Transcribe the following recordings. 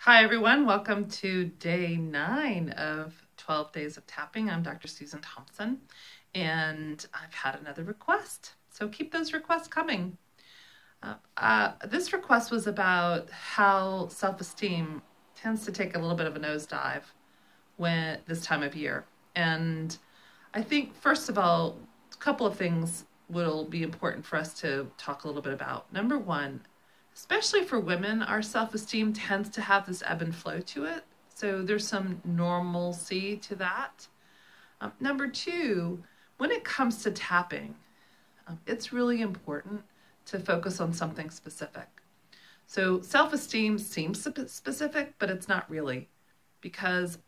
Hi, everyone. Welcome to day 9 of 12 Days of Tapping. I'm Dr. Susan Thompson, and I've had another request. So keep those requests coming. This request was about how self-esteem tends to take a little bit of a nosedive when this time of year. And I think, first of all, a couple of things will be important for us to talk a little bit about. Number one, especially for women, our self-esteem tends to have this ebb and flow to it. So there's some normalcy to that. Number two, when it comes to tapping, it's really important to focus on something specific. So self-esteem seems specific, but it's not really, because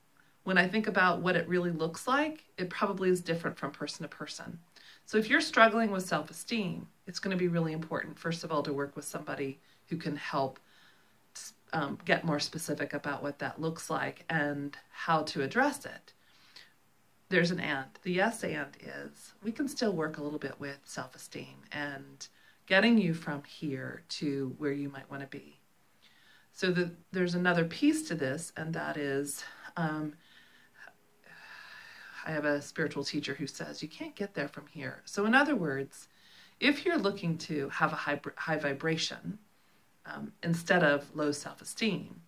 when I think about what it really looks like, it probably is different from person to person. So if you're struggling with self-esteem, it's going to be really important, first of all, to work with somebody who can help get more specific about what that looks like and how to address it. There's an and. The yes and is we can still work a little bit with self-esteem and getting you from here to where you might want to be. So there's another piece to this, and that is I have a spiritual teacher who says you can't get there from here. So in other words, if you're looking to have a high vibration instead of low self-esteem,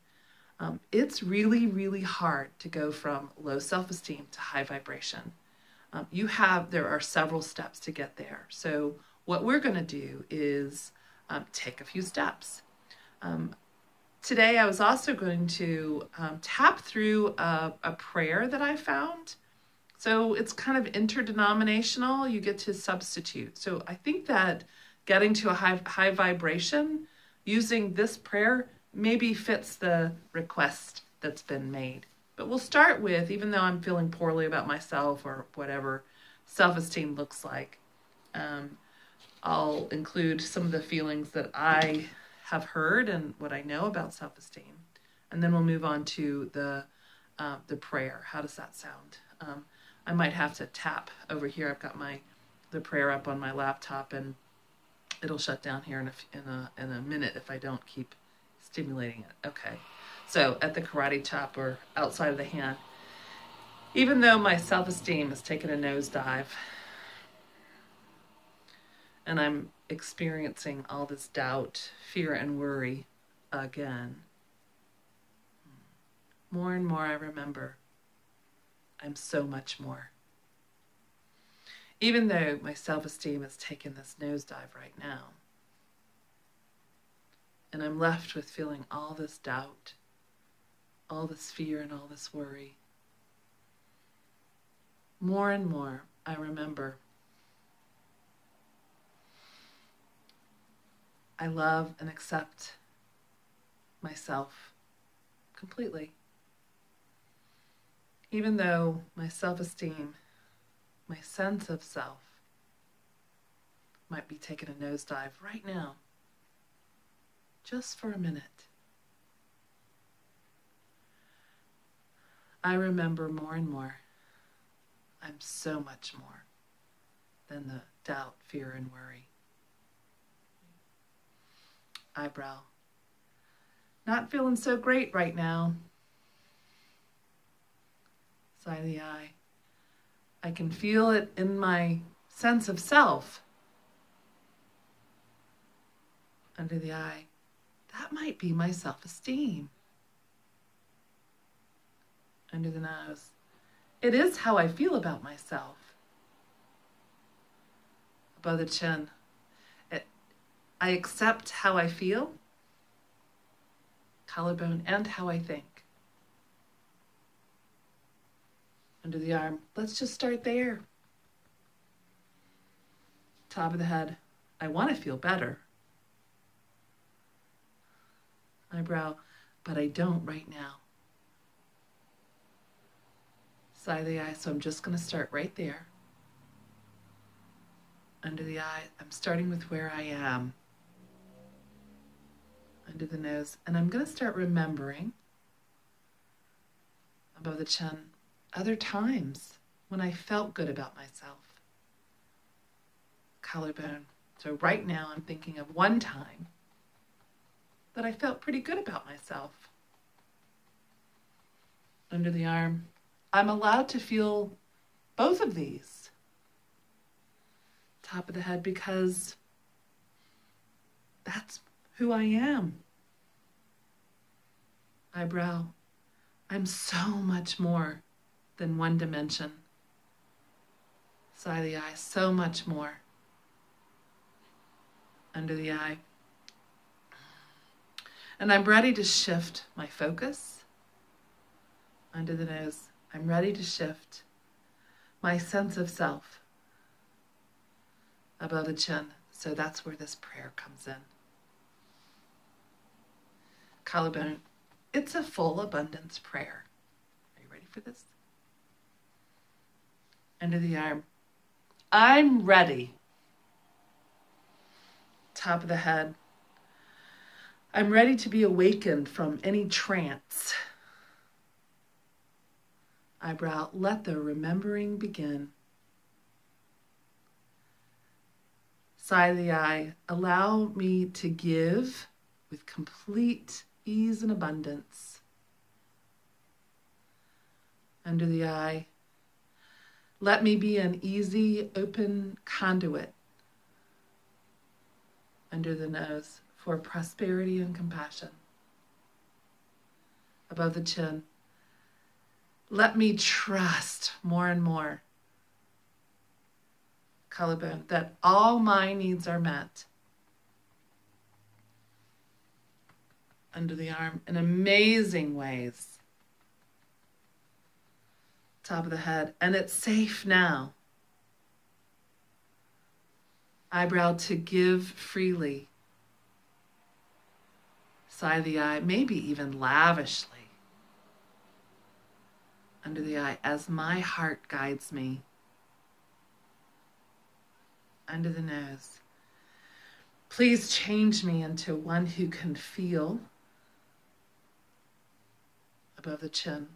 it's really, really hard to go from low self-esteem to high vibration. There are several steps to get there. So what we're going to do is take a few steps. Today I was also going to tap through a prayer that I found. So it's kind of interdenominational. You get to substitute. So I think that getting to a high vibration using this prayer maybe fits the request that's been made. But we'll start with, even though I'm feeling poorly about myself or whatever self-esteem looks like, I'll include some of the feelings that I have heard and what I know about self-esteem. And then we'll move on to the prayer. How does that sound? I might have to tap over here. I've got the prayer up on my laptop, and it'll shut down here in a minute if I don't keep stimulating it. Okay. So at the karate chop or outside of the hand, even though my self-esteem has taken a nosedive and I'm experiencing all this doubt, fear, and worry again, more and more I remember I'm so much more. Even though my self-esteem has taken this nosedive right now, and I'm left with feeling all this doubt, all this fear, and all this worry, more and more I remember I love and accept myself completely. Even though my self-esteem, my sense of self, might be taking a nosedive right now, just for a minute, I remember more and more I'm so much more than the doubt, fear, and worry. Eyebrow. Not feeling so great right now. Side of the eye. I can feel it in my sense of self. Under the eye. That might be my self-esteem. Under the nose. It is how I feel about myself. Above the chin. I accept how I feel, collarbone, and how I think. Under the arm. Let's just start there. Top of the head. I want to feel better. Eyebrow, but I don't right now. Side of the eye, so I'm just going to start right there. Under the eye, I'm starting with where I am. Under the nose, and I'm going to start remembering above the chin other times when I felt good about myself. Collarbone. So right now I'm thinking of one time that I felt pretty good about myself. under the arm. I'm allowed to feel both of these. Top of the head, because that's who I am. Eyebrow. I'm so much more than one dimension. Side of the eye, so much more. Under the eye. And I'm ready to shift my focus. Under the nose, I'm ready to shift my sense of self above the chin. So that's where this prayer comes in. Collarbone. It's a full abundance prayer. Are you ready for this? Under the arm. I'm ready. Top of the head. I'm ready to be awakened from any trance. Eyebrow. Let the remembering begin. Side of the eye. Allow me to give with complete ease and abundance. Under the eye. Let me be an easy, open conduit. Under the nose for prosperity and compassion. Above the chin. Let me trust more and more. Collarbone. That all my needs are met. Under the arm in amazing ways. Top of the head. And it's safe now. Eyebrow. To give freely. Side of the eye. Maybe even lavishly. Under the eye. As my heart guides me. Under the nose. Please change me into one who can feel. Above the chin.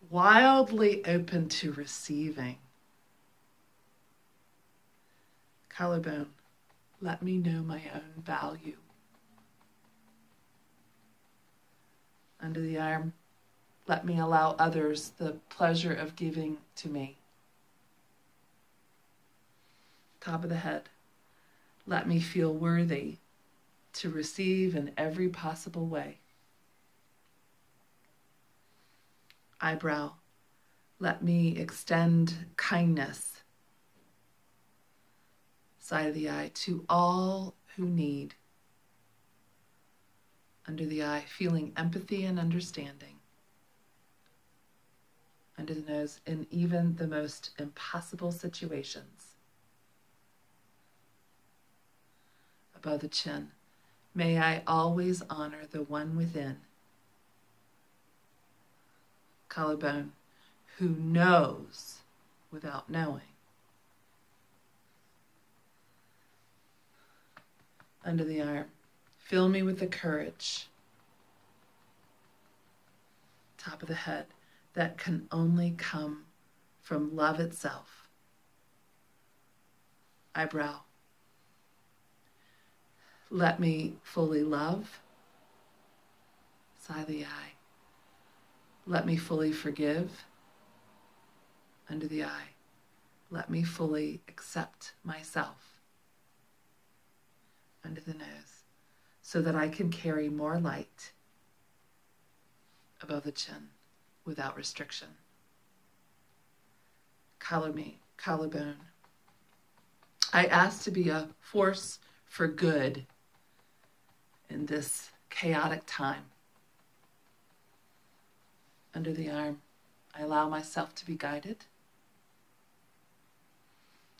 Wildly open to receiving. Collarbone. Let me know my own value. Under the arm. Let me allow others the pleasure of giving to me. Top of the head. Let me feel worthy to receive in every possible way. Eyebrow. Let me extend kindness. Side of the eye. To all who need. Under the eye. Feeling empathy and understanding. Under the nose. In even the most impossible situations. Above the chin. May I always honor the one within. Collarbone. Who knows without knowing. Under the arm. Fill me with the courage. Top of the head. That can only come from love itself. Eyebrow. Let me fully love. Side of the eye. Let me fully forgive. Under the eye. Let me fully accept myself. Under the nose. So that I can carry more light above the chin without restriction. Collarbone. I ask to be a force for good in this chaotic time. Under the arm, I allow myself to be guided.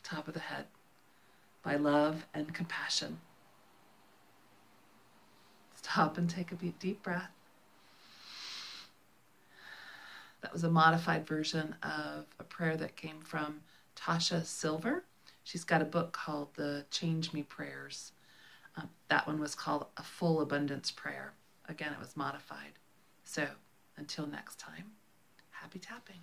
Top of the head, by love and compassion. Stop and take a deep breath. That was a modified version of a prayer that came from Tasha Silver. She's got a book called The Change Me Prayers. That one was called A Full Abundance Prayer. Again, it was modified. So until next time, happy tapping.